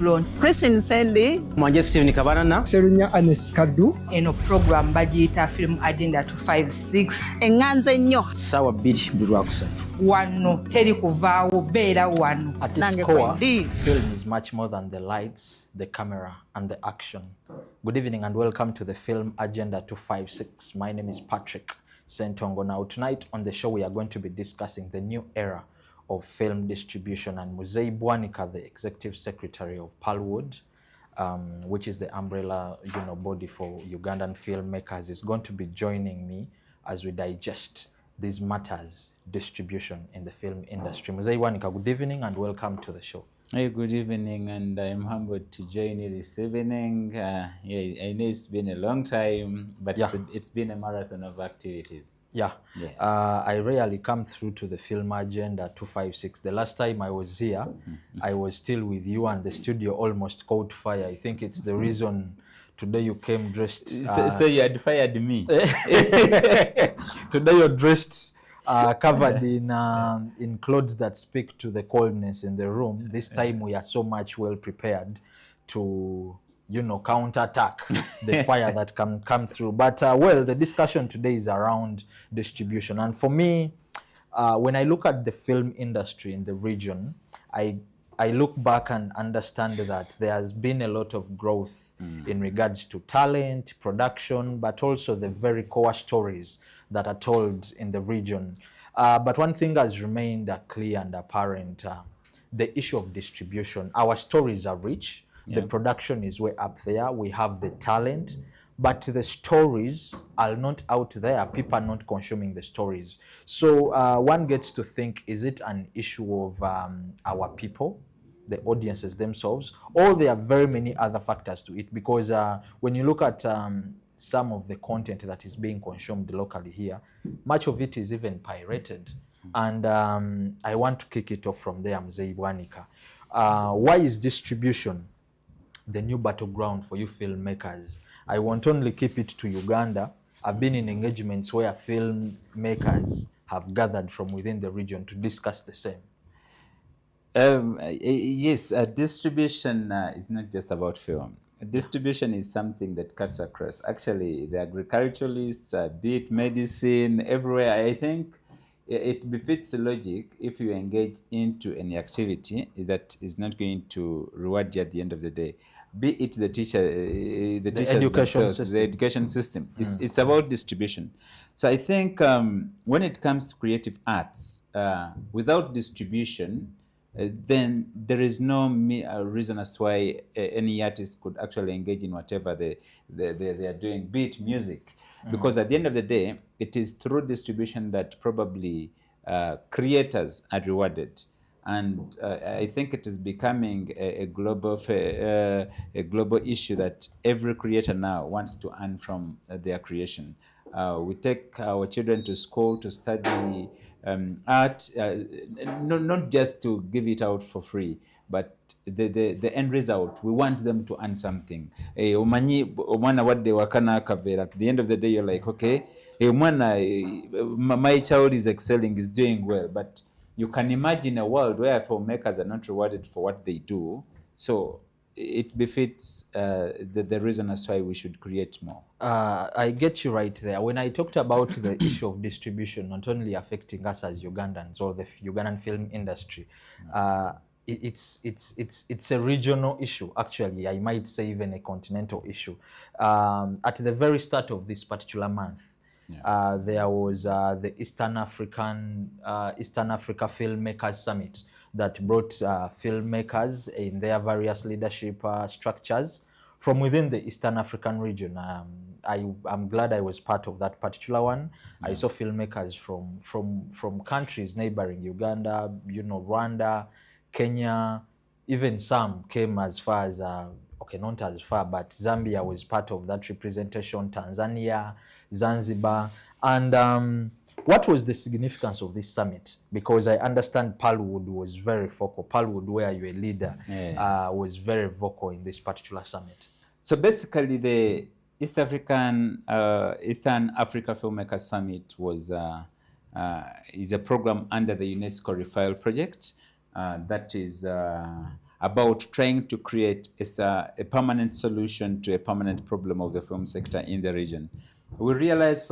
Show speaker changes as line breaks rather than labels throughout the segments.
launch.
Christine Sendi.
Mwanje Steven Kabarana.
Serunya Anes Kaddu.
Eno program bagiyita Film Agenda 256.
Enganze nnyo.
Sawa 2 Lwakusatu.
Wano teri kuvaawo beera wano.
At its core, film is much more than the lights, the camera, and the action. Good evening and welcome to the Film Agenda 256. My name is Patrick Sentongo. Now tonight on the show we are going to be discussing the new era of film distribution, and Muzei Bwanika, the Executive Secretary of Palwood, which is the umbrella body for Ugandan filmmakers, is going to be joining me as we digest these matters, distribution in the film industry. Muzei Bwanika, good evening and welcome to the show.
Hey, good evening, and I'm humbled to join you this evening. I know it's been a long time, but it's been a marathon of activities.
I rarely come through to the Film Agenda 256. The last time I was here, I was still with you and the studio almost caught fire. I think it's the reason today you came dressed.
So you had fired me.
Today you're dressed covered in clothes that speak to the coldness in the room. This time we are so much well prepared to, counterattack the fire that can come through. But the discussion today is around distribution. And for me, when I look at the film industry in the region, I look back and understand that there has been a lot of growth in regards to talent, production, but also the very core stories that are told in the region. But one thing has remained clear and apparent, the issue of distribution. Our stories are rich, the production is way up there, we have the talent, but the stories are not out there, people are not consuming the stories. So one gets to think, is it an issue of our people, the audiences themselves, or there are very many other factors to it? Because when you look at some of the content that is being consumed locally here, much of it is even pirated. And I want to kick it off from there, Muzei Bwanika. Why is distribution the new battleground for you filmmakers? I won't only keep it to Uganda. I've been in engagements where filmmakers have gathered from within the region to discuss the same.
Yes, distribution is not just about film. Distribution is something that cuts across. Actually, the agriculturalists, be it medicine, everywhere. I think it befits the logic if you engage into any activity that is not going to reward you at the end of the day. Be it the teacher, the education system. It's about distribution. So I think when it comes to creative arts, without distribution, then there is no reason as to why any artist could actually engage in whatever they are doing, be it music. Because at the end of the day, it is through distribution that probably creators are rewarded. And I think it is becoming a global issue that every creator now wants to earn from their creation. We take our children to school to study art, not just to give it out for free, but the end result, we want them to earn something. At the end of the day, you're like, okay, my child is excelling, is doing well, but you can imagine a world where filmmakers are not rewarded for what they do. So it befits the reason as why we should create more.
I get you right there. When I talked about the issue of distribution not only affecting us as Ugandans or the Ugandan film industry, it's a regional issue. Actually, I might say even a continental issue. At the very start of this particular month, there was the Eastern Africa Filmmakers Summit that brought filmmakers in their various leadership structures from within the Eastern African region. I'm glad I was part of that particular one. I saw filmmakers from countries neighboring Uganda, Rwanda, Kenya, even some came as far as, not as far, but Zambia was part of that representation, Tanzania, Zanzibar. And what was the significance of this summit? Because I understand Palwood was very vocal. Palwood, where you're a leader, was very vocal in this particular summit.
So basically, the Eastern Africa Filmmakers Summit is a program under the UNESCO Refile project that is about trying to create a permanent solution to a permanent problem of the film sector in the region. We realized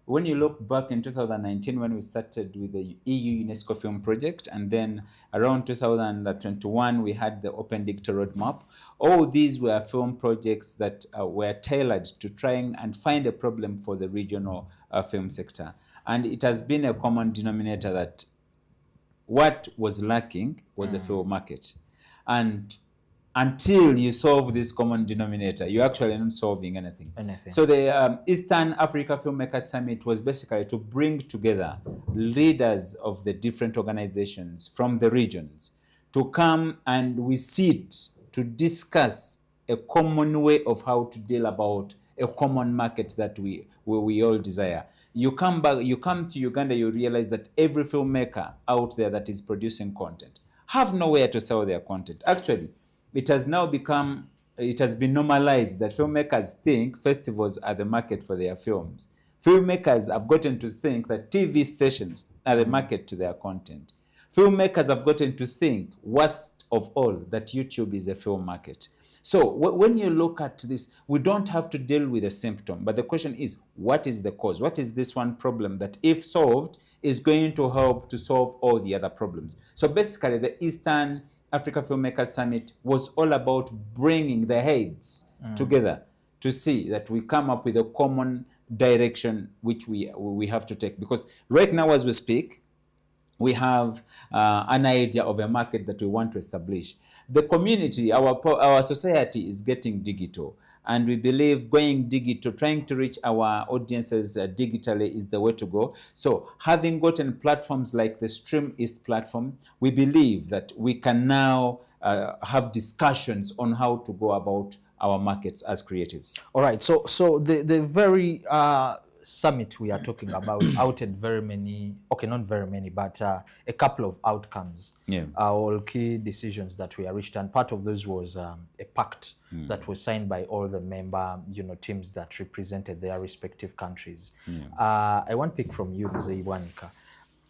when you look back in 2019 when we started with the EU UNESCO film project, and then around 2021 we had the Open Digital Roadmap. All these were film projects that were tailored to trying and find a problem for the regional film sector. And it has been a common denominator that what was lacking was a film market. And until you solve this common denominator, you're actually not solving anything. So the Eastern Africa Filmmakers Summit was basically to bring together leaders of the different organizations from the regions to come and we sit to discuss a common way of how to deal about a common market that we all desire. You come to Uganda, you realize that every filmmaker out there that is producing content have nowhere to sell their content. Actually, it has been normalized that filmmakers think festivals are the market for their films. Filmmakers have gotten to think that TV stations are the market to their content. Filmmakers have gotten to think, worst of all, that YouTube is a film market. So when you look at this, we don't have to deal with a symptom, but the question is, what is the cause? What is this one problem that, if solved, is going to help to solve all the other problems? So basically, the Eastern Africa Filmmakers Summit was all about bringing the heads together to see that we come up with a common direction which we have to take. Because right now, as we speak, we have an idea of a market that we want to establish. The community, our society is getting digital, and we believe going digital, trying to reach our audiences digitally is the way to go. So having gotten platforms like the Stream East platform, we believe that we can now have discussions on how to go about our markets as creatives.
All right, so the very summit we are talking about outed very many, okay, not very many, but a couple of outcomes, all key decisions that we are reached, and part of those was a pact that was signed by all the member, teams that represented their respective countries. I want to pick from you, Mzee Iwanika.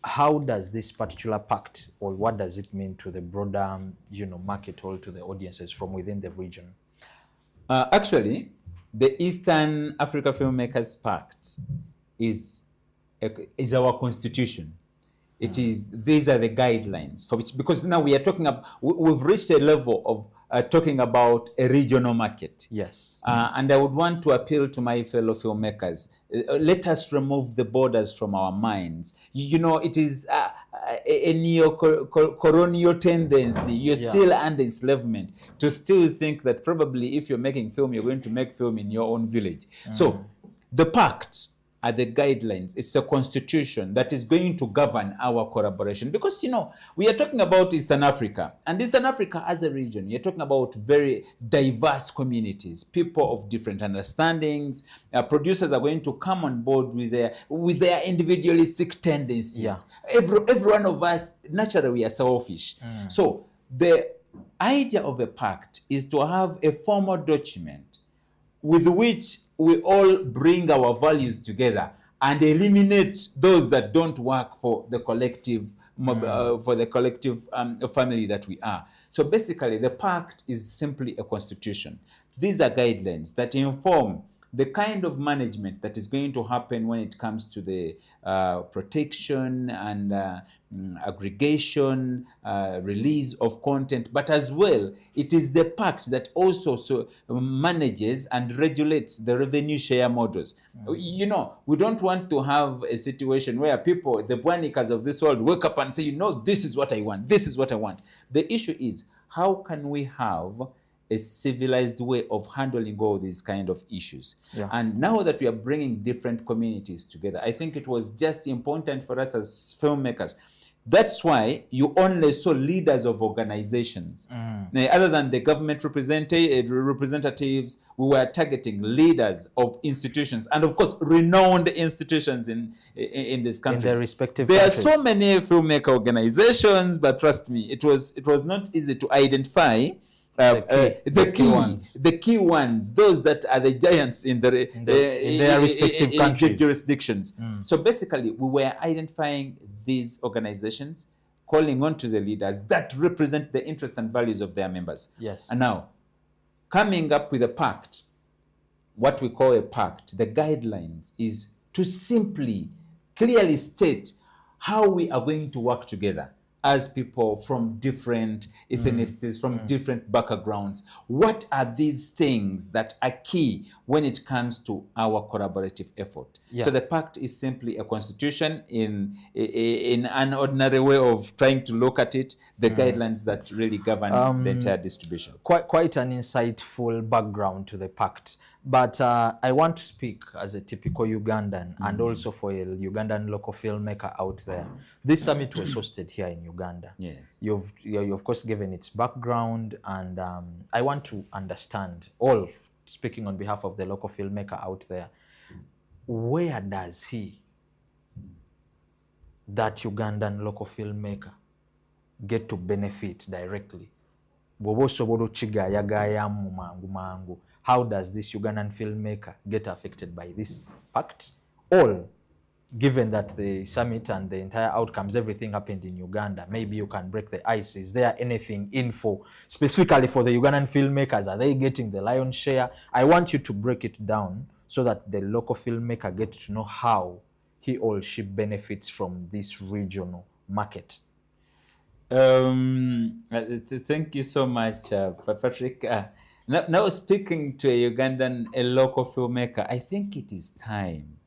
How does this particular pact, or what does it mean to the broader, market, or to the audiences from within the region?
Actually, the Eastern Africa Filmmakers Pact is our constitution. It is; these are the guidelines for which, because now we are talking about, we've reached a level of talking about a regional market.
Yes.
And I would want to appeal to my fellow filmmakers. Let us remove the borders from our minds. It is a neo-colonial tendency. You're still under enslavement to still think that probably if you're making film, you're going to make film in your own village. So the pact are the guidelines. It's a constitution that is going to govern our collaboration. Because, we are talking about Eastern Africa. And Eastern Africa as a region, you're talking about very diverse communities, people of different understandings. Producers are going to come on board with their individualistic tendencies.
Yeah.
Every one of us, naturally, we are selfish. So the idea of a pact is to have a formal document with which we all bring our values together and eliminate those that don't work for the collective family that we are. So basically, the pact is simply a constitution. These are guidelines that inform the kind of management that is going to happen when it comes to the protection and aggregation, release of content, but as well, it is the pact that also manages and regulates the revenue share models. We don't want to have a situation where people, the Bwanikas of this world, wake up and say, this is what I want, this is what I want. The issue is, how can we have a civilized way of handling all these kind of issues? And now that we are bringing different communities together, I think it was just important for us as filmmakers. That's why you only saw leaders of organizations. Now, other than the government representatives, we were targeting leaders of institutions, and of course, renowned institutions in this country.
In their respective
countries.
There
are so many filmmaker organizations, but trust me, it was not easy to identify the key ones, those that are the giants in their respective countries, jurisdictions. So basically, we were identifying these organizations, calling on to the leaders that represent the interests and values of their members.
Yes.
And now, coming up with a pact, what we call a pact, the guidelines is to simply, clearly state how we are going to work together as people from different ethnicities, from different backgrounds. What are these things that are key when it comes to our collaborative effort?
Yeah.
So the pact is simply a constitution in an ordinary way of trying to look at it, the guidelines that really govern the entire distribution.
Quite an insightful background to the pact. But I want to speak as a typical Ugandan and also for a Ugandan local filmmaker out there. This summit was hosted here in Uganda.
Yes.
You've of course given its background, and I want to understand, speaking on behalf of the local filmmaker out there, where does that Ugandan local filmmaker get to benefit directly? How does this Ugandan filmmaker get affected by this pact? All, given that the summit and the entire outcomes, everything happened in Uganda, maybe you can break the ice. Is there anything specifically for the Ugandan filmmakers? Are they getting the lion's share? I want you to break it down so that the local filmmaker gets to know how he or she benefits from this regional market.
Thank you so much, Patrick. Now speaking to a local filmmaker, I think it is time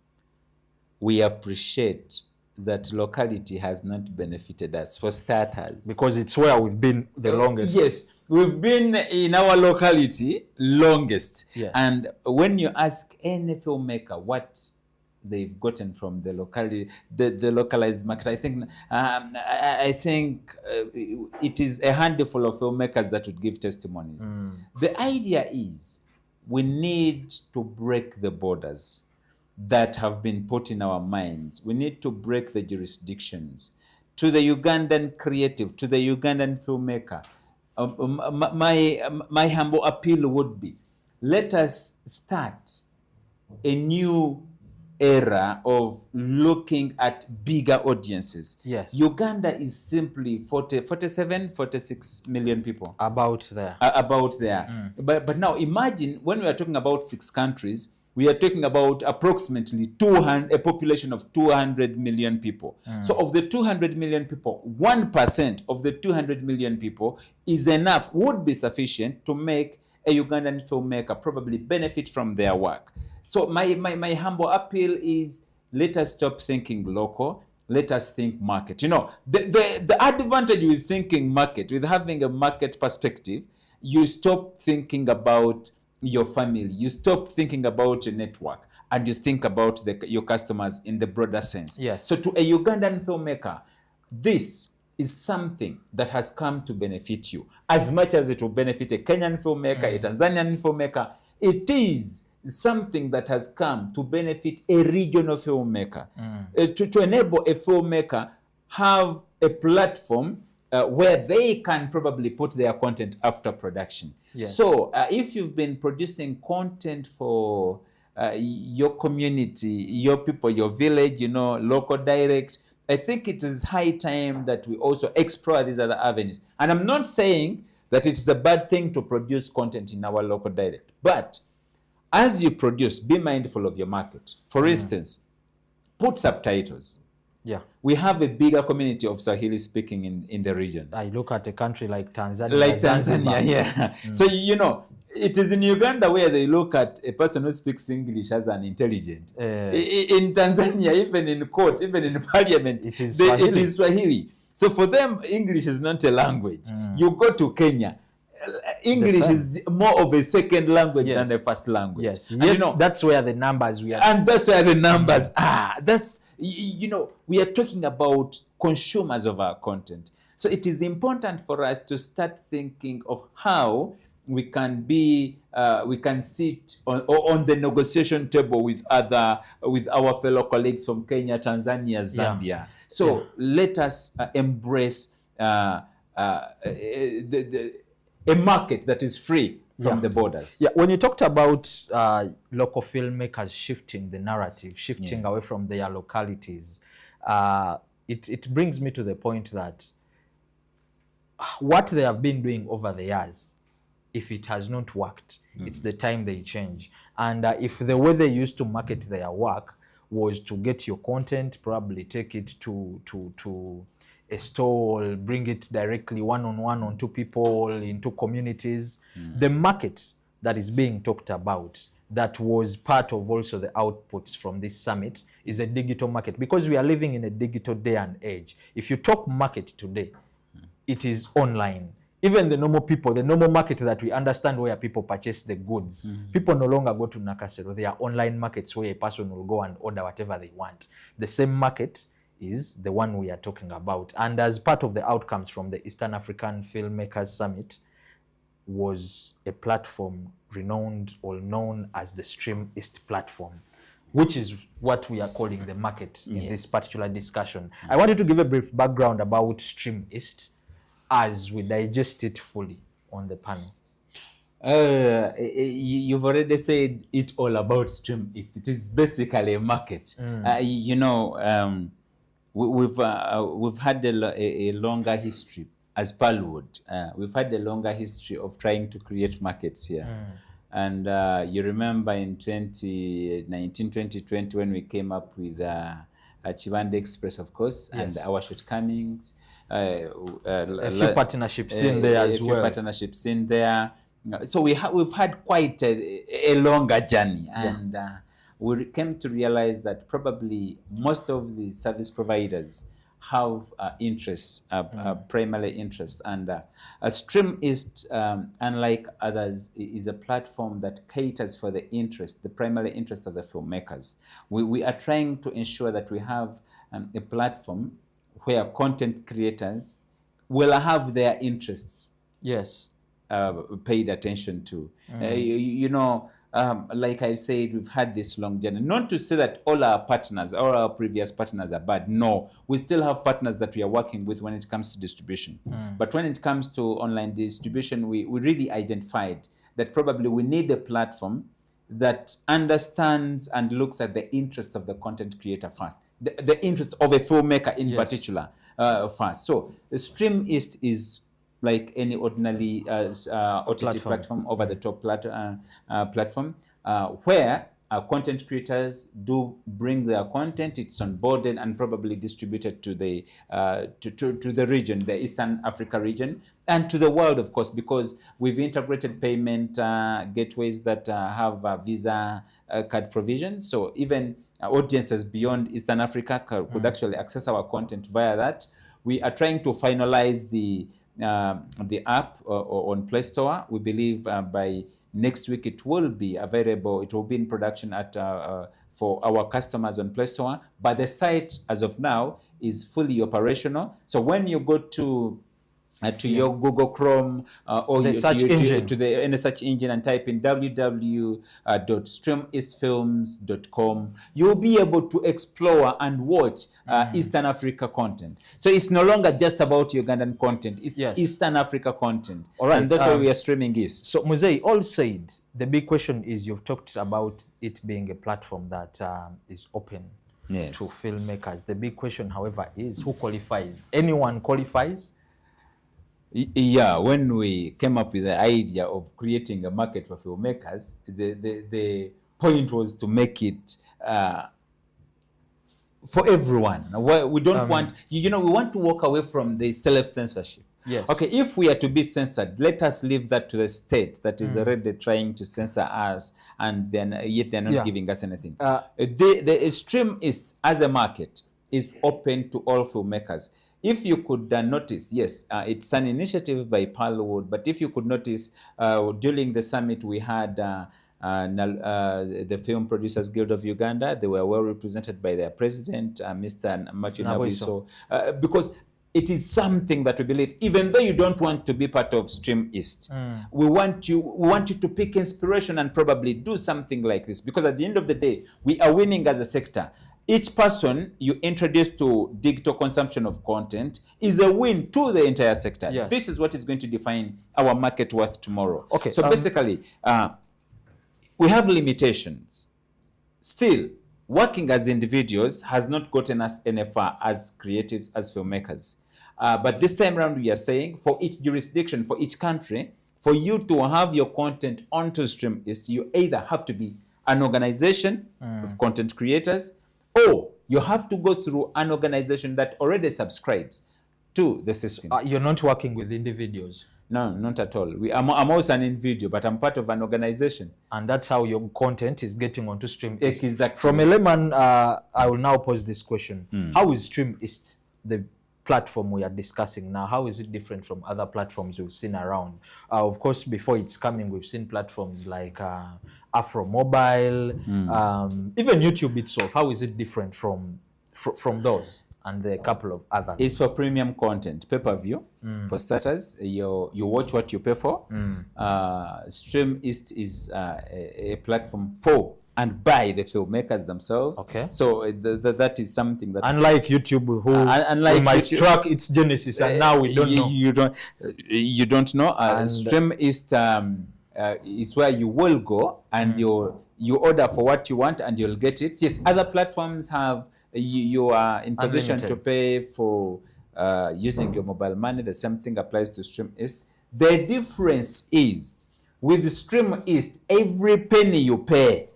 we appreciate that locality has not benefited us, for starters.
Because it's where we've been the longest.
Yes, we've been in our locality longest.
Yes.
And when you ask any filmmaker what they've gotten from the locality, the localized market, I think it is a handful of filmmakers that would give testimonies. The idea is we need to break the borders that have been put in our minds. We need to break the jurisdictions. To the Ugandan creative, to the Ugandan filmmaker, my humble appeal would be, let us start a new era of looking at bigger audiences.
Yes.
Uganda is simply 46 million people.
About there.
But now imagine when we are talking about 6 countries, we are talking about approximately a population of 200 million people. So of the 200 million people, 1% of the 200 million people would be sufficient to make a Ugandan filmmaker probably benefit from their work. So my humble appeal is, let us stop thinking local, let us think market. You know, the advantage with thinking market, with having a market perspective, you stop thinking about your family, you stop thinking about your network, and you think about your customers in the broader sense.
Yes.
So to a Ugandan filmmaker, this is something that has come to benefit you as much as it will benefit a Kenyan filmmaker, a Tanzanian filmmaker. It is something that has come to benefit a regional filmmaker, to enable a filmmaker have a platform where they can probably put their content after production.
Yes.
So if you've been producing content for your community, your people, your village, local direct, I think it is high time that we also explore these other avenues. And I'm not saying that it is a bad thing to produce content in our local direct, but as you produce, be mindful of your market. For instance, put subtitles.
Yeah.
We have a bigger community of Swahili speaking in the region.
I look at a country like Tanzania. Zanzibar.
Yeah. So, it is in Uganda where they look at a person who speaks English as an intelligent. In Tanzania, even in court, even in parliament,
it is
Swahili. So for them, English is not a language. You go to Kenya, English is more of a second language than a first language.
Yes.
And
that's where the numbers we are.
And that's where the numbers are. That's, we are talking about consumers of our content. So it is important for us to start thinking of how we can sit on the negotiation table with our fellow colleagues from Kenya, Tanzania, Zambia. So let us embrace a market that is free from the borders.
Yeah, when you talked about local filmmakers shifting the narrative, shifting away from their localities, it brings me to the point that what they have been doing over the years, if it has not worked, it's the time they change. And if the way they used to market their work was to get your content, probably take it to a store, bring it directly one-on-one onto people, into communities. The market that is being talked about, that was part of also the outputs from this summit, is a digital market, because we are living in a digital day and age. If you talk market today, it is online. Even the normal people, the normal market that we understand where people purchase the goods, people no longer go to Nakasero. There are online markets where a person will go and order whatever they want. The same market is the one we are talking about. And as part of the outcomes from the Eastern African Filmmakers Summit was a platform renowned or known as the Stream East platform, which is what we are calling the market in this particular discussion. I wanted to give a brief background about Stream East as we digest it fully on the panel.
You've already said it all about Stream East. It is basically a market. We've had a longer history as Pearlwood. We've had a longer history of trying to create markets here. And you remember in 2019, 2020, when we came up with Chibande Express, of course, and our shortcomings.
A few partnerships in there as well.
Partnerships in there. So we've had quite a longer journey, and we came to realize that probably most of the service providers have interests, primary interests, and Stream East, unlike others, is a platform that caters for the primary interest of the filmmakers. We are trying to ensure that we have a platform where content creators will have their interests paid attention to. Like I said, we've had this long journey. Not to say that all our previous partners are bad. No, we still have partners that we are working with when it comes to distribution. But when it comes to online distribution, we really identified that probably we need a platform that understands and looks at the interest of the content creator first, the interest of a filmmaker in particular first. So the Stream East is like any ordinary OTT platform, over-the-top platform, where content creators do bring their content. It's onboarded and probably distributed to the region, the Eastern Africa region, and to the world, of course, because we've integrated payment gateways that have Visa card provision. So even audiences beyond Eastern Africa could actually access our content via that. We are trying to finalize the app on Play Store. We believe by next week it will be available. It will be in production for our customers on Play Store. But the site, as of now, is fully operational. So when you go to your Google Chrome or the search engine, to any search engine, and type in www.streameastfilms.com, you'll be able to explore and watch Eastern Africa content. So it's no longer just about Ugandan content. It's Eastern Africa content. All right. And that's why we are streaming East.
So Muzei, all said, the big question is, you've talked about it being a platform that is open to filmmakers. The big question, however, is who qualifies? Anyone qualifies?
Yeah, when we came up with the idea of creating a market for filmmakers, the point was to make it for everyone. We don't want, we want to walk away from the self-censorship.
Yes. Okay,
if we are to be censored, let us leave that to the state that is already trying to censor us, and then yet they're not giving us anything. The Stream East as a market is open to all filmmakers. If you could notice, yes, it's an initiative by Pearlwood, but if you could notice, during the summit we had the Film Producers Guild of Uganda. They were well represented by their president, Mr. Matthew Nabuiso, because it is something that we believe, even though you don't want to be part of Stream East, we want you to pick inspiration and probably do something like this, because at the end of the day, we are winning as a sector. Each person you introduce to digital consumption of content is a win to the entire sector. Yes. This is what is going to define our market worth tomorrow. Okay. So basically, we have limitations. Still, working as individuals has not gotten us any far as creatives, as filmmakers. But this time around, we are saying for each jurisdiction, for each country, for you to have your content onto StreamEast, you either have to be an organization of content creators, or you have to go through an organization that already subscribes to the system.
You're not working with individuals.
No, not at all. I'm also an individual, but I'm part of an organization.
And that's how your content is getting onto StreamEast.
Exactly.
From a layman, I will now pose this question. How is StreamEast, the platform we are discussing now, how is it different from other platforms we've seen around? Of course, before it's coming, we've seen platforms like Afro Mobile, even YouTube itself. How is it different from those and the couple of others?
It's for premium content, pay-per-view. For starters, you watch what you pay for. StreamEast is a platform for and by the filmmakers themselves. Okay. So that is something that,
unlike YouTube, who we might track its genesis, and now we don't know.
You don't know. StreamEast is where you will go and you order for what you want and you'll get it. Yes, other platforms have you are in position to pay for using your mobile money. The same thing applies to StreamEast. The difference is with StreamEast, every penny you pay,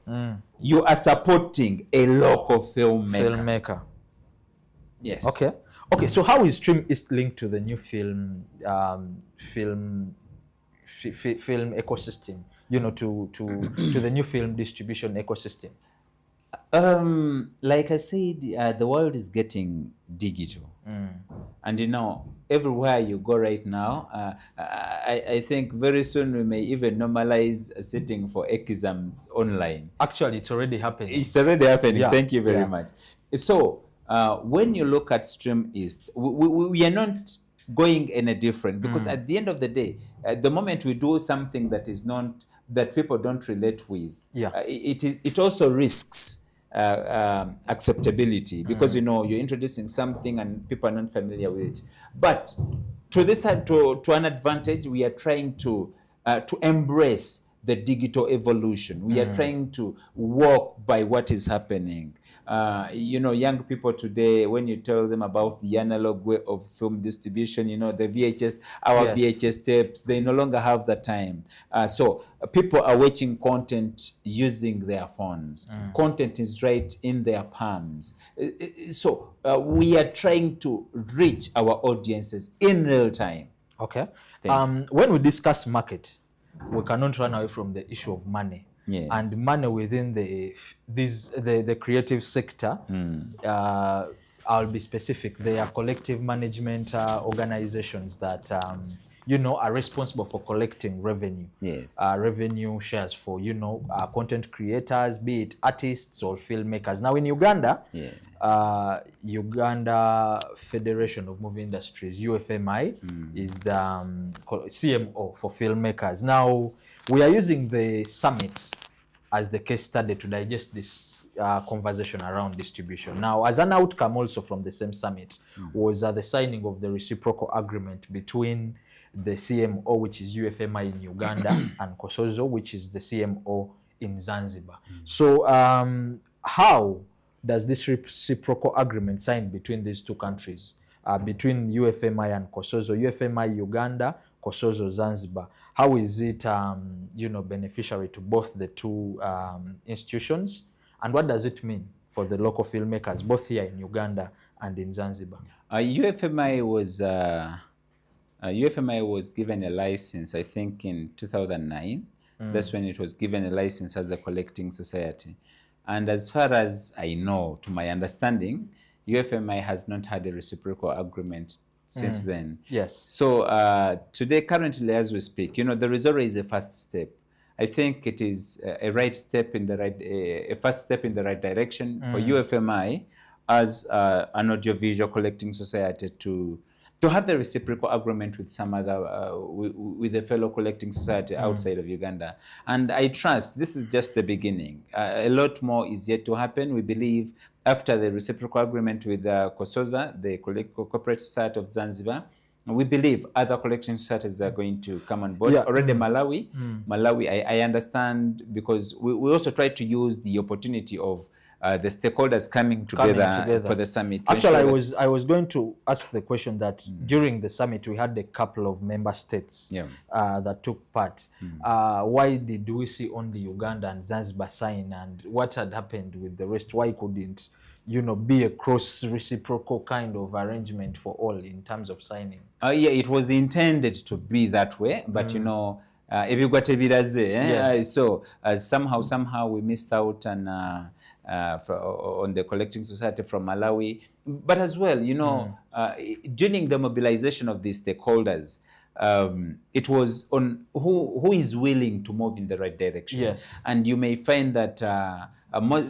you are supporting a local filmmaker. Yes.
Okay. So how is StreamEast linked to the new film ecosystem? You know, to the new film distribution ecosystem.
Like I said, the world is getting digital, and you know, everywhere you go right now, I think very soon we may even normalize sitting for exams online.
Actually, it's already happening.
It's already happening.
Yeah.
Thank you very much. So when you look at StreamEast, we are not going any different, because at the end of the day, the moment we do something that is not, that people don't relate with, it also risks acceptability, because you know, you're introducing something and people are not familiar with it. But to this to an advantage, we are trying to embrace the digital evolution. We are trying to walk by what is happening. You know, young people today, when you tell them about the analog way of film distribution, you know, the VHS, VHS tapes, they no longer have the time. So people are watching content using their phones. Content is right in their palms. So we are trying to reach our audiences in real time.
Okay. When we discuss market, we cannot run away from the issue of money.
Yes.
And money within the creative sector. I'll be specific. They are collective management organizations that you know, are responsible for collecting revenue. Yes. Revenue shares for, you know, content creators, be it artists or filmmakers. Now in Uganda, Uganda Federation of Movie Industries, UFMI, is the CMO for filmmakers. Now we are using the summit as the case study to digest this conversation around distribution. Now, as an outcome also from the same summit was the signing of the reciprocal agreement between the CMO, which is UFMI in Uganda, and Kosozo, which is the CMO in Zanzibar. So how does this reciprocal agreement signed between these two countries, between UFMI and Kosozo, UFMI Uganda, Kosozo Zanzibar, how is it you know, beneficiary to both the two institutions, and what does it mean for the local filmmakers both here in Uganda and in Zanzibar?
UFMI was given a license, I think, in 2009. That's when it was given a license as a collecting society. And as far as I know, to my understanding, UFMI has not had a reciprocal agreement since then.
Yes.
So today, currently, as we speak, you know, the Resoro is a first step. I think it is a first step in the right direction for UFMI as an audiovisual collecting society to have a reciprocal agreement with some other, with a fellow collecting society outside of Uganda. And I trust this is just the beginning. A lot more is yet to happen. We believe after the reciprocal agreement with Kosoza, the Corporate Society of Zanzibar, we believe other collection societies are going to come on board. Already Malawi, I understand, because we also try to use the opportunity of the stakeholders coming together for the summit.
Actually, I was going to ask the question that during the summit we had a couple of member states that took part. Why did we see only Uganda and Zanzibar sign, and what had happened with the rest? Why couldn't be a cross reciprocal kind of arrangement for all in terms of signing?
Yeah, it was intended to be that way, but ebigwa tebiraze.
Yes.
So somehow we missed out on the collecting society from Malawi, but as well, during the mobilization of these stakeholders, it was on who is willing to move in the right direction.
Yes.
And you may find that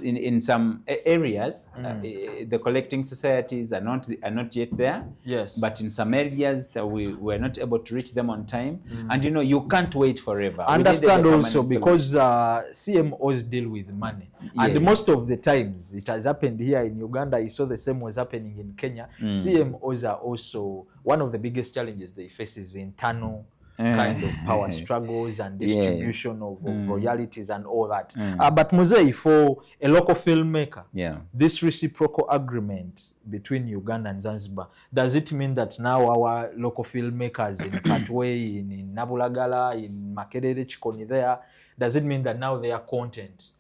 in some areas, the collecting societies are not yet there.
Yes.
But in some areas, we were not able to reach them on time. And you can't wait forever.
Understand also because CMOs deal with money. And most of the times, it has happened here in Uganda. You saw the same was happening in Kenya. CMOs are also, one of the biggest challenges they face is internal kind of power struggles and distribution of royalties and all that. But Muzei, for a local filmmaker, this reciprocal agreement between Uganda and Zanzibar, does it mean that now our local filmmakers in Katwe, in Nabulagala, in Makerere, Chikoni there, does it mean that now their content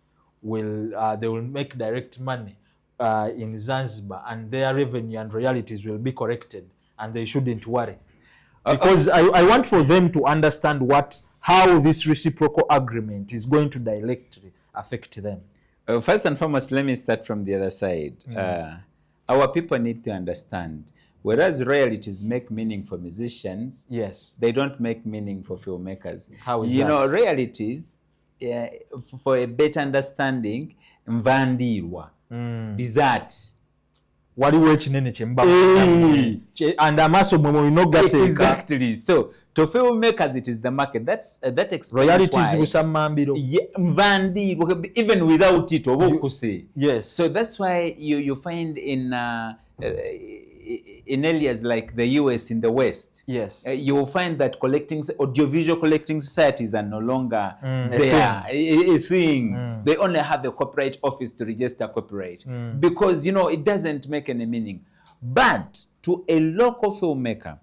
they will make direct money in Zanzibar and their revenue and royalties will be corrected and they shouldn't worry? Because I want for them to understand how this reciprocal agreement is going to directly affect them.
First and foremost, let me start from the other side. Our people need to understand, whereas royalties make meaning for musicians,
yes,
they don't make meaning for filmmakers.
How is that?
Royalties, for a better understanding, mvandirwa, dessert.
Waliwo ekinene kyemba and amaso mwe nogateeka.
Exactly. So to filmmakers it is the market. That explains
royalties busamambiro.
Mvandirwa, even without it oba okuse.
Yes.
So that's why you find in areas like the US in the West,
yes,
you will find that audiovisual collecting societies are no longer a thing. They only have a copyright office to register copyright because it doesn't make any meaning. But to a local filmmaker,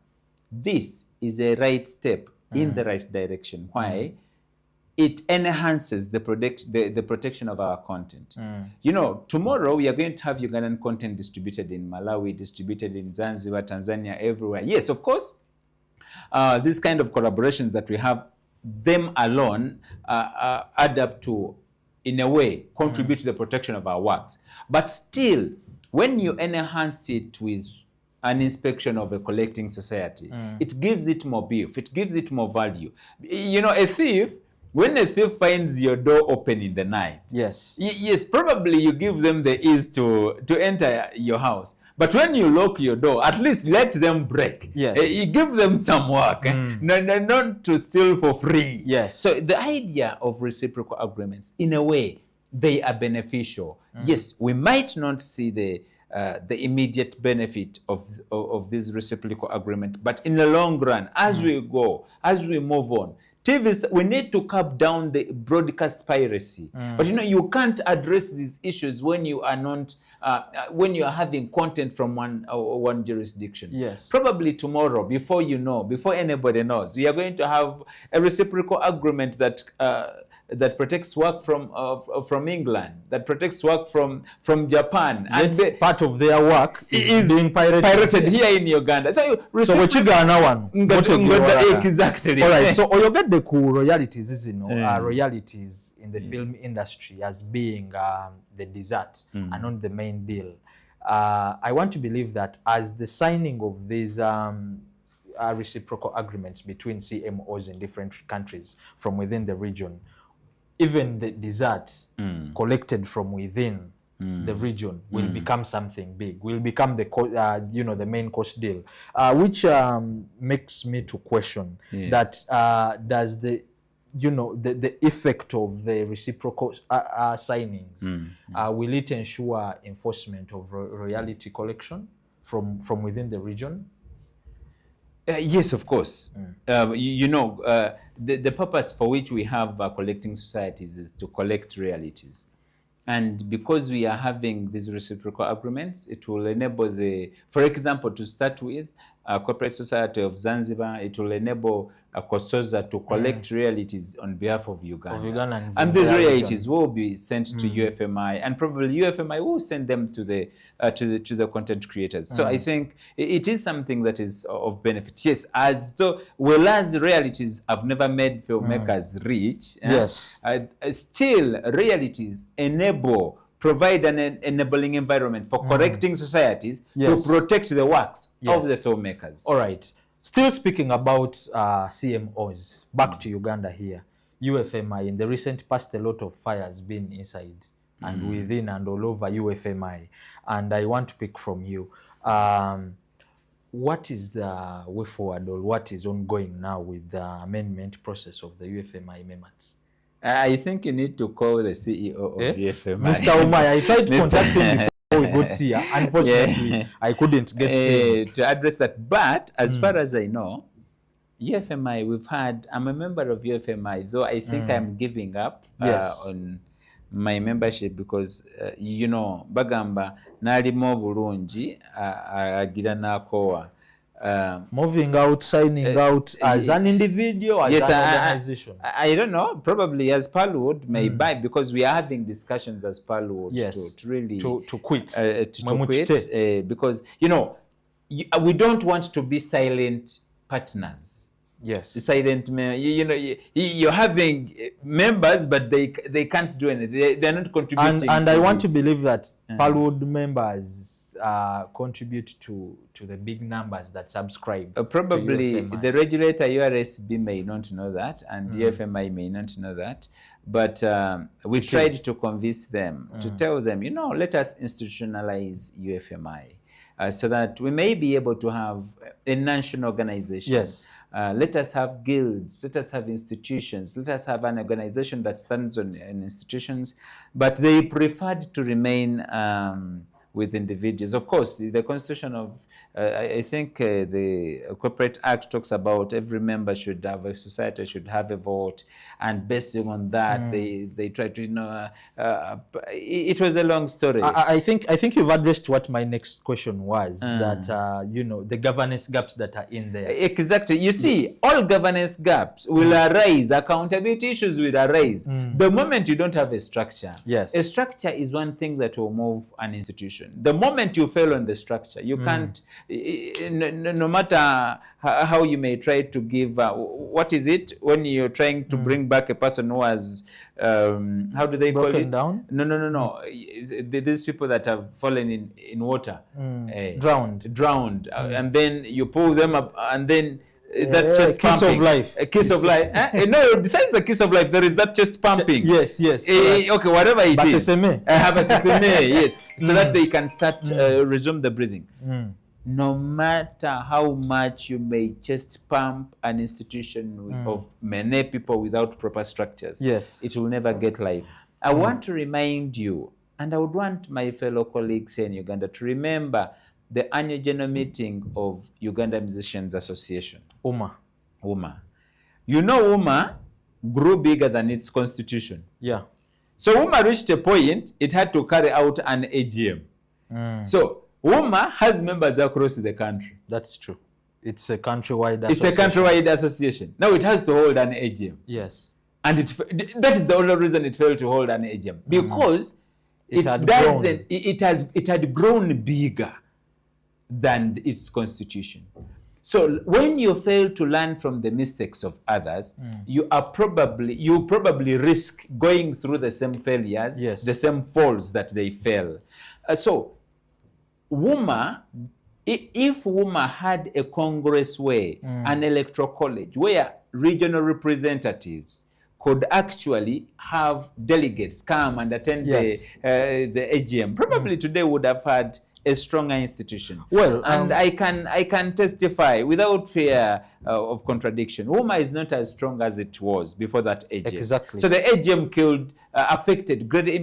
this is a right step in the right direction. Why? It enhances the protection of our content. Tomorrow we are going to have Ugandan content distributed in Malawi, distributed in Zanzibar, Tanzania, everywhere. Yes, of course, this kind of collaborations that we have, them alone add up to, in a way, contribute to the protection of our works. But still, when you enhance it with an inspection of a collecting society, it gives it more beef, it gives it more value. A thief, when a thief finds your door open in the night,
yes,
probably you give them the ease to enter your house. But when you lock your door, at least let them break.
Yes.
You give them some work, not to steal for free.
Yes.
So the idea of reciprocal agreements, in a way, they are beneficial. Yes, we might not see the immediate benefit of this reciprocal agreement, but in the long run, as we go, as we move on, TVs, we need to curb down the broadcast piracy. But you can't address these issues when you are not, when you are having content from one jurisdiction.
Yes.
Probably tomorrow, before anybody knows, we are going to have a reciprocal agreement that protects work from England, that protects work from Japan,
and part of their work is being pirated
here in Uganda. So
wechigana wano
exactly.
All right. So oyogadde ku royalties royalties in the film industry as being the dessert and not the main deal. I want to believe that as the signing of these reciprocal agreements between CMOs in different countries from within the region, even the dessert collected from within the region will become something big, will become the main course deal, which makes me to question that does the effect of the reciprocal signings, will it ensure enforcement of royalty collection from within the region?
Yes, of course. The purpose for which we have collecting societies is to collect royalties. And because we are having these reciprocal agreements, it will enable for example, to start with, Corporate Society of Zanzibar, it will enable COSOZA to collect royalties on behalf of Uganda. And these royalties will be sent to UFMI, and probably UFMI will send them to the content creators. So I think it is something that is of benefit. Yes, whereas royalties have never made filmmakers rich,
yes,
still royalties provide an enabling environment for correcting societies to protect the works of the filmmakers.
All right. Still speaking about CMOs, back to Uganda here. UFMI, in the recent past, a lot of fire has been inside and within and all over UFMI. And I want to pick from you. What is the way forward, or what is ongoing now with the amendment process of the UFMI amendments?
I think you need to call the CEO of UFMI.
Mr. Umai, I tried to contact him before we got here. Unfortunately, I couldn't get him
to address that. But as far as I know, UFMI, I'm a member of UFMI, though I think I'm giving up on my membership because, bagamba, nalimo bulungi, agira nakowa.
Moving out, signing out as an individual, as an organization.
I don't know. Probably as Pearlwood may buy, because we are having discussions as Pearlwood to really
to quit.
To quit because we don't want to be silent partners.
Yes,
silent. You're having members, but they can't do anything. They're not contributing.
And I want to believe that Pearlwood members contribute to the big numbers that subscribe.
Probably the regulator URSB may not know that, and UFMI may not know that, but we tried to convince them, to tell them, let us institutionalize UFMI. So that we may be able to have a national organization.
Yes.
Let us have guilds, let us have institutions, let us have an organization that stands on institutions, but they preferred to remain with individuals. Of course, the constitution of, I think the Corporate Act talks about every member should have, a society should have a vote, and based on that, they try to, it was a long story.
I think you've addressed what my next question was, that, the governance gaps that are in there.
Exactly. You see, all governance gaps will arise, accountability issues will arise. The moment you don't have a structure.
Yes.
A structure is one thing that will move an institution. The moment you fail on the structure, you can't, no matter how you may try to give, what is it when you're trying to bring back a person who has, how do they call it?
Down?
No. These people that have fallen in water. Drowned. And then you pull them up, and then that chest
kiss
pumping.
Of life.
A kiss of life. No, besides the kiss of life, there is that chest pumping.
Yes.
Okay, whatever it is. Yes. So that they can start resume the breathing. No matter how much you may chest pump an institution of many people without proper structures, it will never get life. I want to remind you, and I would want my fellow colleagues here in Uganda to remember the annual general meeting of Uganda Musicians Association.
UMA.
UMA grew bigger than its constitution.
Yeah.
So UMA reached a point, it had to carry out an AGM. So UMA has members across the country.
That's true. It's a countrywide association.
It's a countrywide association. Now it has to hold an AGM.
Yes.
And that is the only reason it failed to hold an AGM. Because it had grown bigger than its constitution. So when you fail to learn from the mistakes of others, you probably risk going through the same failures, the same falls that they fail. So WUMA, if WUMA had a congress way, an electoral college, where regional representatives could actually have delegates come and attend the AGM, probably today would have had a stronger institution. Well, and I can testify without fear of contradiction. WUMA is not as strong as it was before that AGM.
Exactly.
So the AGM affected greatly.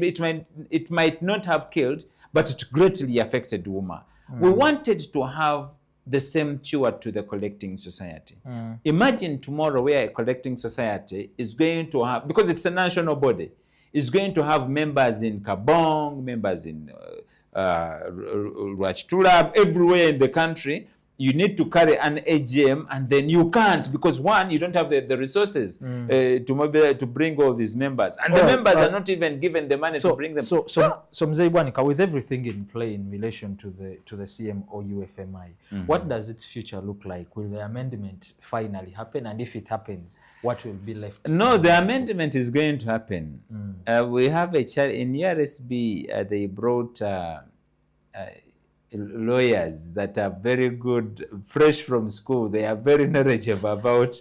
It might not have killed, but it greatly affected WUMA. We wanted to have the same steward to the collecting society. Imagine tomorrow where a collecting society is going to have, because it's a national body, is going to have members in Kabong, members in Rwachtura, everywhere in the country. You need to carry an AGM, and then you can't, because one, you don't have the resources to bring all these members, and the members are not even given the money to bring them.
So Mzee Bwanika, with everything in play in relation to the CMOUFMI, what does its future look like? Will the amendment finally happen, and if it happens, what will be left?
No, the amendment is going to happen. We have a child in URSB. They brought lawyers that are very good, fresh from school. They are very knowledgeable about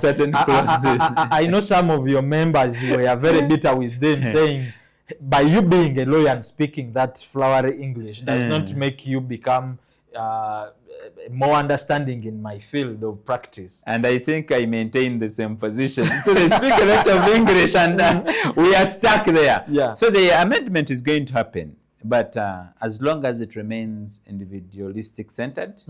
certain clauses.
I know some of your members were very bitter with them, saying, by you being a lawyer and speaking that flowery English does not make you become more understanding in my field of practice.
And I think I maintain the same position. So they speak a lot of English, and we are stuck there.
Yeah.
So the amendment is going to happen. But as long as it remains individualistic centered,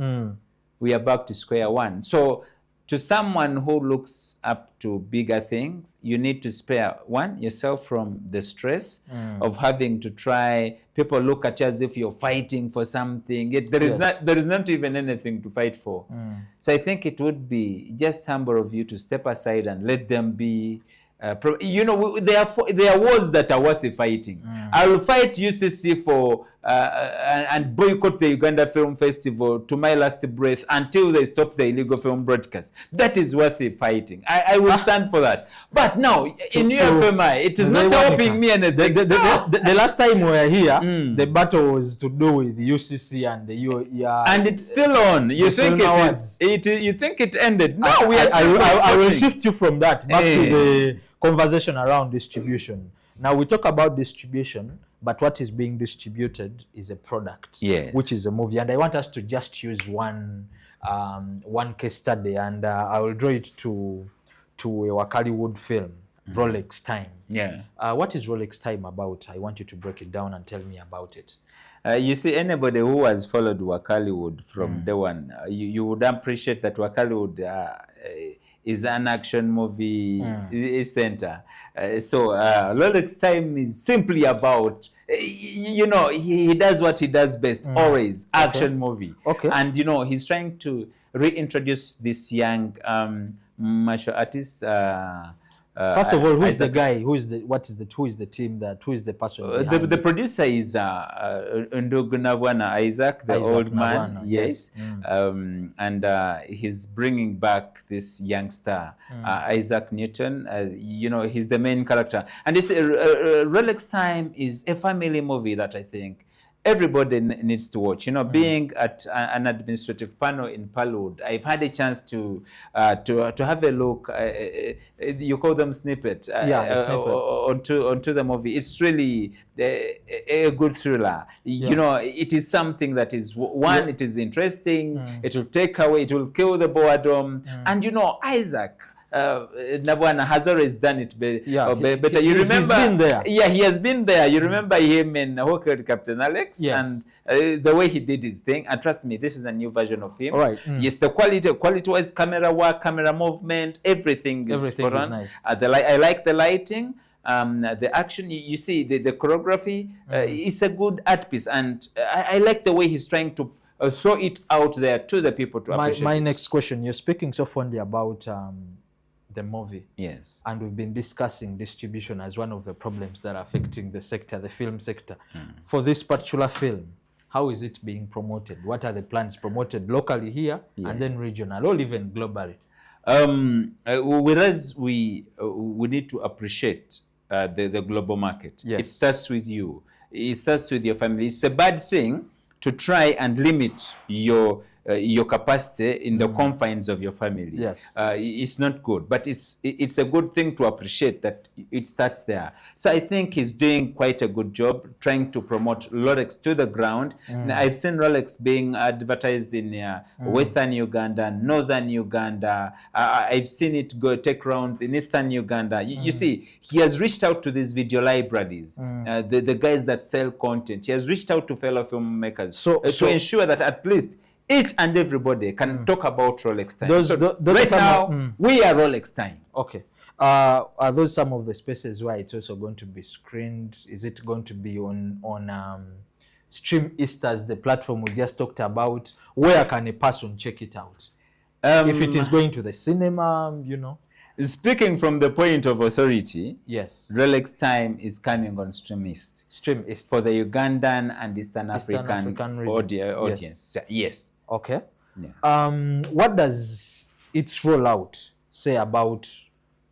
we are back to square one. So to someone who looks up to bigger things, you need to spare yourself from the stress of having to try. People look at you as if you're fighting for something. There is not even anything to fight for. So I think it would be just humble of you to step aside and let them be. There are wars that are worth fighting. I will fight UCC for and boycott the Uganda Film Festival to my last breath until they stop the illegal film broadcast. That is worth fighting. I will stand for that. But now, in UFMI, it is not helping me anything.
The last time we were here, the battle was to do with the UCC and the UER.
And it's still on. You think you think it ended? No,
I will shift you from that back to the conversation around distribution. Now we talk about distribution, but what is being distributed is a product, which is a movie. And I want us to just use one case study, and I will draw it to a Wakaliwood film, Rolex Time.
Yeah.
What is Rolex Time about? I want you to break it down and tell me about it.
You see, anybody who has followed Wakaliwood from day one, you would appreciate that Wakaliwood is an action movie center. So Rolex Time is simply about, he does what he does best, always, action movie. Okay. And, he's trying to reintroduce this young martial artist.
First of all, who is the guy? Who is the team who is the person?
The producer is Ndugunabwana Isaac, the old man.
Nabwana,
yes. And he's bringing back this youngster, Isaac Newton. He's the main character. And this Rolex Time is a family movie that I think everybody needs to watch. Being at an administrative panel in Paluwood, I've had a chance to have a look. You call them snippet. Onto the movie. It's really a good thriller. It is something that is it is interesting. It will take away. It will kill the boredom. And Isaac Nabwana has always done it better. You remember, he's been there. Yeah, he has been there. You remember him in Who Killed Captain Alex?
Yes.
And the way he did his thing. And trust me, this is a new version of him.
All right.
Yes, the quality-wise, camera work, camera movement, everything is
nice.
I like the lighting. The action, you see, the choreography, it's a good art piece. And I like the way he's trying to throw it out there to the people to appreciate
my
it.
next question, you're speaking so fondly about the movie.
Yes.
And we've been discussing distribution as one of the problems that are affecting the sector, the film sector. For this particular film, how is it being promoted? What are the plans promoted locally here and then regional or even globally?
Whereas we need to appreciate the global market.
Yes.
It starts with you. It starts with your family. It's a bad thing to try and limit your capacity in the confines of your family.
Yes.
It's not good, but it's a good thing to appreciate that it starts there. So I think he's doing quite a good job trying to promote Rolex to the ground. I've seen Rolex being advertised in Western Uganda, Northern Uganda. I've seen it take rounds in Eastern Uganda. You see, he has reached out to these video libraries, the guys that sell content. He has reached out to fellow filmmakers to ensure that at least each and everybody can talk about Rolex Time. Right now, we are Rolex Time.
Okay. Are those some of the spaces where it's also going to be screened? Is it going to be on Stream East, as the platform we just talked about? Where can a person check it out? If it is going to the cinema, you know.
Speaking from the point of authority,
Yes.
Rolex Time is coming on Stream East
Stream East.
for the Ugandan and Eastern African
region.
audience. Yes.
Okay.
Yeah.
What does its rollout say about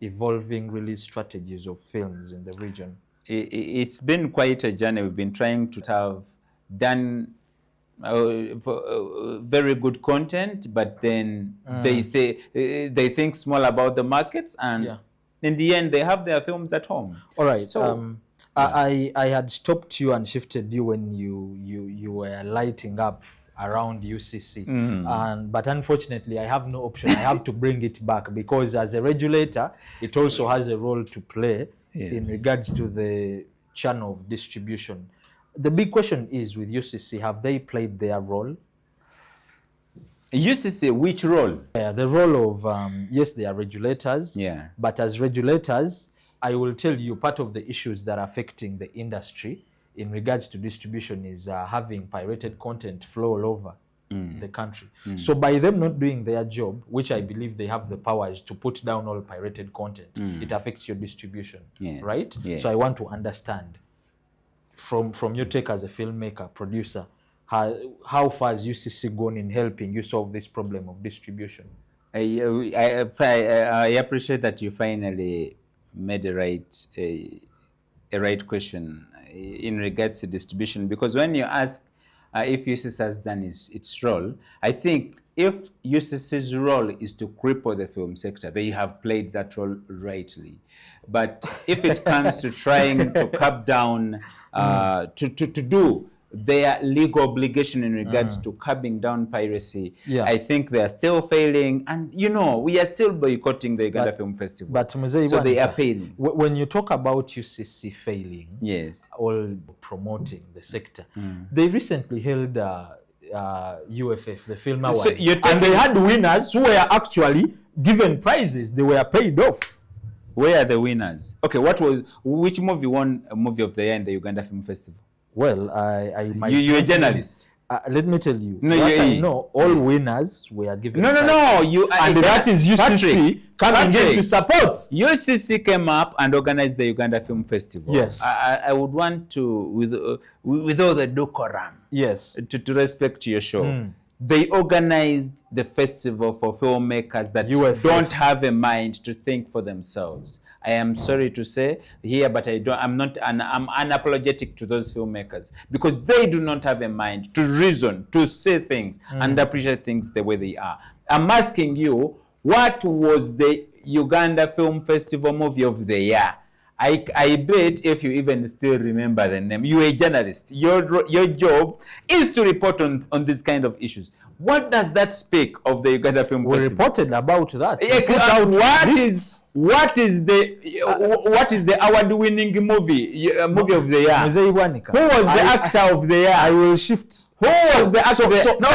evolving release strategies of films in the region?
It's been quite a journey. We've been trying to have done very good content, but then they think small about the markets, and in the end they have their films at home.
All right.
So
I had stopped you and shifted you when you were lighting up around UCC, but unfortunately I have no option. I have to bring it back, because as a regulator it also has a role to play in regards to the channel of distribution. The big question is, with UCC, have they played their role?
UCC, which role?
The role of, yes, they are regulators, but as regulators, I will tell you, part of the issues that are affecting the industry in regards to distribution is having pirated content flow all over the country. So by them not doing their job, which I believe they have the powers to put down all pirated content, it affects your distribution, right?
Yes.
So I want to understand, from your take as a filmmaker, producer, how far has UCC gone in helping you solve this problem of distribution?
I appreciate that you finally made a right question in regards to distribution, because when you ask if UCC has done its role, I think if UCC's role is to cripple the film sector, they have played that role rightly. But if it comes to trying to cut down, to do their legal obligation in regards to curbing down piracy, I think they are still failing. And, you know, we are still boycotting the Uganda Film Festival.
But Mzee
so
Iwanika,
they are failing.
When you talk about UCC failing,
Yes,
all promoting the sector, they recently held UFF, the Film Awards,
So you're
and they had winners who were actually given prizes. They were paid off.
where are the winners? Okay, which movie won a movie of the year in the Uganda Film Festival?
Well, I might.
You're a journalist.
Let me tell you.
No,
what I know, all winners were given.
No.
And that is UCC coming in to support.
UCC came up and organized the Uganda Film Festival.
Yes.
I would want to, with all the decorum,
Yes.
to respect your show. They organized the festival for filmmakers that
UFF.
don't have a mind to think for themselves. I am sorry to say here, but I'm unapologetic to those filmmakers, because they do not have a mind to reason, to say things and appreciate things the way they are. I'm asking you, what was the Uganda Film Festival movie of the year? I bet if you even still remember the name, you're a journalist. Your job is to report on these kind of issues. What does that speak of the Uganda Film
We
Festival?
reported about that. We put
Yeah,
out
what
lists.
is the award-winning movie of the year?
Mzee Iwanika.
Who was the actor of the year?
I will shift.
Who was the actor?
So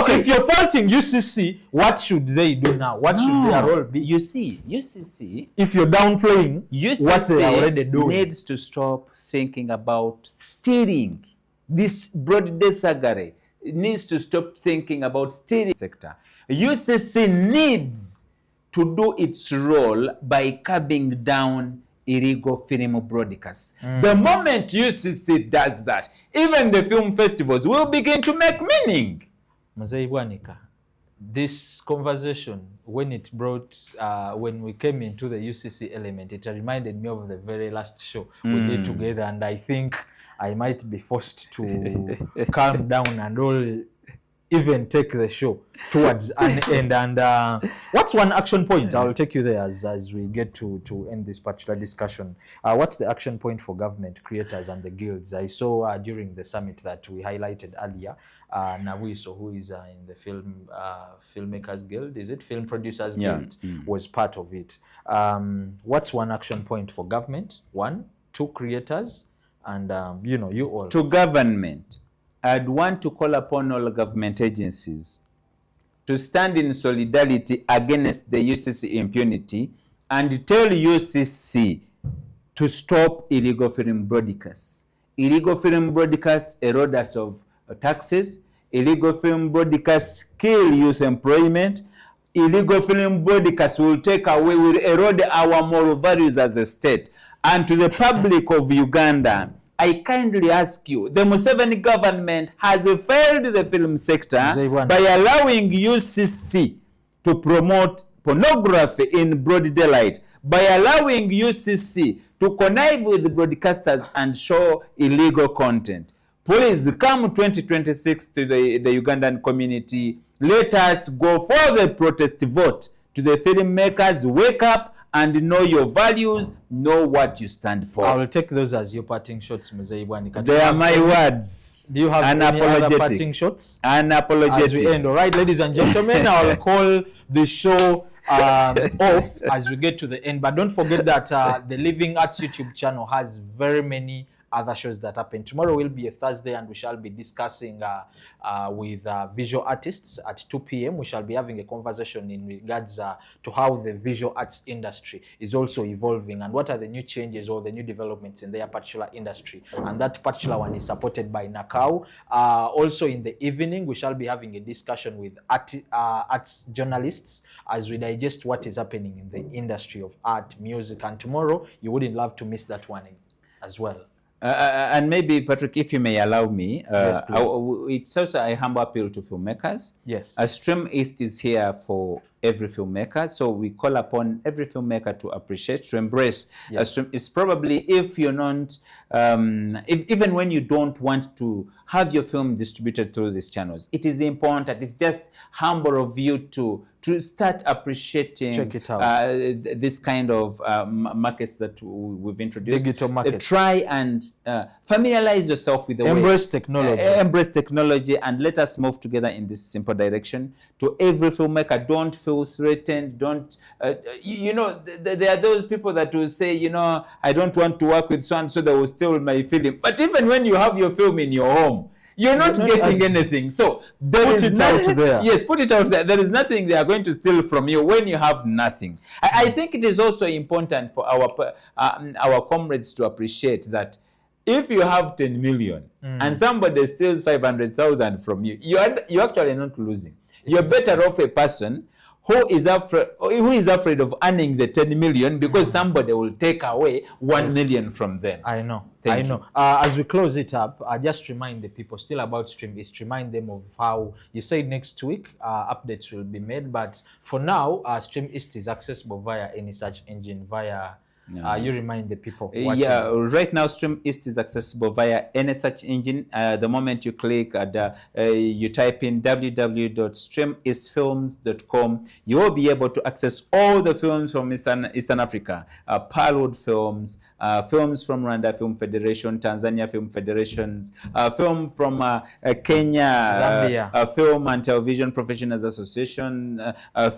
if you're faulting UCC, what should they do now? What should their role be?
You see, UCC
If you're downplaying what they are already doing.
needs to stop thinking about steering this broad-day thuggery. It needs to stop thinking about steering sector. UCC needs to do its role by curbing down illegal film broadcasts. The moment UCC does that, even the film festivals will begin to make meaning.
Mzee Iwanika, this conversation, when we came into the UCC element, it reminded me of the very last show we did together, and I think I might be forced to calm down and all, even take the show towards an end. And what's one action point? I'll take you there as we get to end this particular discussion. What's the action point for government, creators, and the guilds? I saw during the summit that we highlighted earlier, Nawiso, who is in the Filmmakers Guild, is it Film Producers Guild, was part of it. What's one action point for government? 1, 2 creators, and you all.
To government, I'd want to call upon all government agencies to stand in solidarity against the UCC impunity and tell UCC to stop illegal film broadcasts. Illegal film broadcasts erode us of taxes. Illegal film broadcasts kill youth employment. Illegal film broadcasts will erode our moral values as a state. And to the public of Uganda, I kindly ask you, the Museveni government has failed the film sector by allowing UCC to promote pornography in broad daylight, by allowing UCC to connive with broadcasters and show illegal content. Please come 2026 to the Ugandan community. Let us go for the protest vote. To the filmmakers, wake up and know your values, know what you stand for.
I will take those as your parting shots, Mzee Ibwani.
They are my words.
Do you have any other parting shots?
Unapologetic.
As we end, all right, ladies and gentlemen, I will call the show off as we get to the end. But don't forget that the Living Arts YouTube channel has very many other shows that happen. Tomorrow will be a Thursday and we shall be discussing with visual artists at 2 p.m. We shall be having a conversation in regards to how the visual arts industry is also evolving and what are the new changes or the new developments in their particular industry. And that particular one is supported by Nakau. Also in the evening, we shall be having a discussion with arts journalists as we digest what is happening in the industry of art, music. And tomorrow, you wouldn't love to miss that one as well.
And maybe, Patrick, if you may allow me,
yes,
it's also a humble appeal to filmmakers.
Yes.
Stream East is here for every filmmaker, so we call upon every filmmaker to appreciate, to embrace.
Yes.
Stream is probably, if you're not, even when you don't want to have your film distributed through these channels, it is important. It's just humble of you to start appreciating
check it out.
This kind of markets that we've introduced.
Digital markets.
Try and familiarize yourself with the
embrace technology.
Embrace technology and let us move together in this simple direction. To every filmmaker, don't feel threatened. Don't, there are those people that will say, I don't want to work with so-and-so, they will steal my film. But even when you have your film in your home, you're not getting anything. So
put it out there.
Yes, put it out there. There is nothing they are going to steal from you when you have nothing. I think it is also important for our comrades to appreciate that if you have 10 million and somebody steals 500,000 from you, you're actually not losing. You're better off a person who is afraid of earning the 10 million because somebody will take away 1 million from them.
I know.
Thank you.
As we close it up, I just remind the people still about Stream East, remind them of how you said next week updates will be made. But for now, Stream East is accessible via any search engine, via you remind the people.
Yeah, right now Stream East is accessible via any search engine. The moment you click and you type in www.streameastfilms.com, you will be able to access all the films from Eastern Africa, Parwood films, films from Rwanda Film Federation, Tanzania Film Federations, film from Kenya,
Zambia,
Film and Television Professionals Association,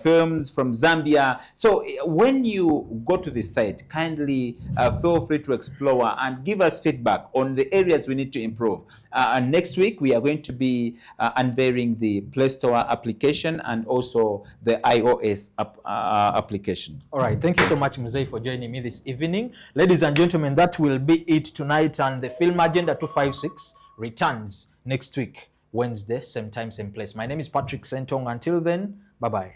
films from Zambia. So when you go to the site, kindly feel free to explore and give us feedback on the areas we need to improve. And next week, we are going to be unveiling the Play Store application and also the iOS application.
All right. Thank you so much, Mzee, for joining me this evening. Ladies and gentlemen, that will be it tonight. And the Film Agenda 256 returns next week, Wednesday, same time, same place. My name is Patrick Sentong. Until then, bye-bye.